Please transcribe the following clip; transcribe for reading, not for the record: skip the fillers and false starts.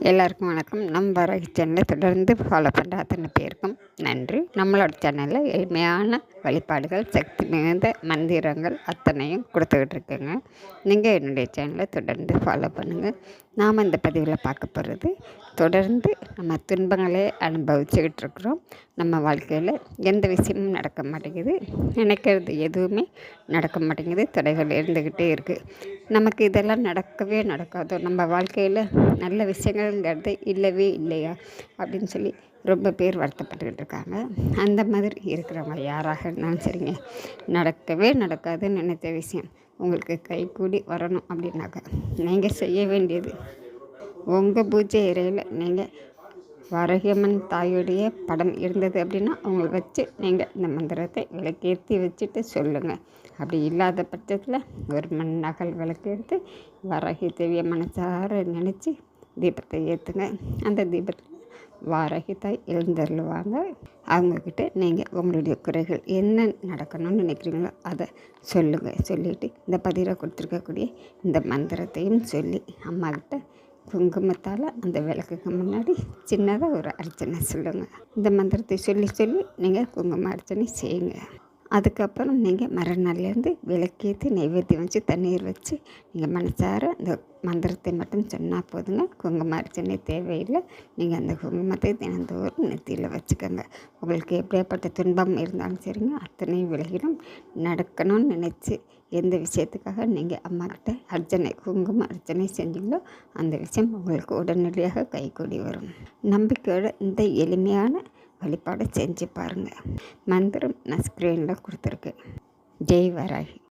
எல்லாருக்கும் வணக்கம். நம்ம வராகி சேனலை தொடர்ந்து ஃபாலோ பண்ணுற அத்தனை பேருக்கும் நன்றி. நம்மளோட சேனலில் எளிமையான வழிபாடுகள், சக்தி மிகுந்த மந்திரங்கள் அத்தனையும் கொடுத்துக்கிட்டு இருக்குங்க. நீங்கள் என்னுடைய சேனலை தொடர்ந்து ஃபாலோ பண்ணுங்கள். நாம் இந்த பதிவில் பார்க்க போகிறது, தொடர்ந்து நம்ம துன்பங்களே அனுபவிச்சுக்கிட்டு இருக்கிறோம். நம்ம வாழ்க்கையில் எந்த விஷயமும் நடக்க மாட்டேங்குது, நினைக்கிறது எதுவுமே நடக்க மாட்டேங்குது, தடைகள் இருந்துக்கிட்டே இருக்குது. நமக்கு இதெல்லாம் நடக்கவே நடக்காதோ, நம்ம வாழ்க்கையில் நல்ல விஷயங்கள்ங்கிறது இல்லவே இல்லையா அப்படின்னு சொல்லி ரொம்ப பேர் வருத்தப்பட்டுக்கிட்டு இருக்காங்க. அந்த மாதிரி இருக்கிறவங்க யாராக இருந்தாலும் சரிங்க, நடக்கவே நடக்காதுன்னு நினைத்த விஷயம் உங்களுக்கு கைகூடி வரணும் அப்படின்னாக்க நீங்கள் செய்ய வேண்டியது, உங்கள் பூஜை அறையில் நீங்கள் வராகியம்மன் தாயுடைய படம் இருந்தது அப்படின்னா அவங்கள வச்சு நீங்கள் இந்த மந்திரத்தை விளக்கேற்றி வச்சுட்டு சொல்லுங்கள். அப்படி இல்லாத பட்சத்தில் ஒரு நகல் விளக்கேற்றி வராகி தேவியை மனசார நினச்சி தீபத்தை ஏற்றுங்க. அந்த தீபத்தில் வாராகி தாய் எழுந்தருளுவாங்க. அவங்கக்கிட்ட நீங்கள் உங்களுடைய குறைகள் என்ன நடக்கணும்னு நினைக்கிறீங்களோ அதை சொல்லுங்கள். சொல்லிவிட்டு இந்த பதிவில் கொடுத்துருக்கக்கூடிய இந்த மந்திரத்தையும் சொல்லி அம்மாக்கிட்ட குங்குமத்தால் அந்த விளக்குக்கு முன்னாடி சின்னதாக ஒரு அர்ச்சனை சொல்லுங்கள். இந்த மந்திரத்தை சொல்லி சொல்லி நீங்கள் குங்கும அர்ச்சனை செய்யுங்க. அதுக்கப்புறம் நீங்கள் மறுநாள்லேருந்து விளக்கேற்றி நைவேத்தியம் வச்சு தண்ணீர் வச்சு நீங்கள் மனசார அந்த மந்திரத்தை மட்டும் சொன்னால் போதுங்க. குங்கும அர்ச்சனை தேவையில்லை. நீங்கள் அந்த குங்குமத்தை தினந்தோறும் நெத்தியில் வச்சுக்கோங்க. உங்களுக்கு எப்படியாப்பட்ட துன்பம் இருந்தாலும் சரிங்க, அத்தனையும் விலகிடும். நடக்கணும்னு நினச்சி எந்த விஷயத்துக்காக நீங்கள் அம்மாக்கிட்ட அர்ச்சனை குங்கும அர்ச்சனை செஞ்சீங்களோ அந்த விஷயம் உங்களுக்கு உடனடியாக கைகூடி வரும். நம்பிக்கையோட இந்த எளிமையான வழிபாடை செஞ்சு பாருங்கள். மந்திரம் நான் ஸ்க்ரீனில் கொடுத்துருக்கேன். ஜெய் வராகி.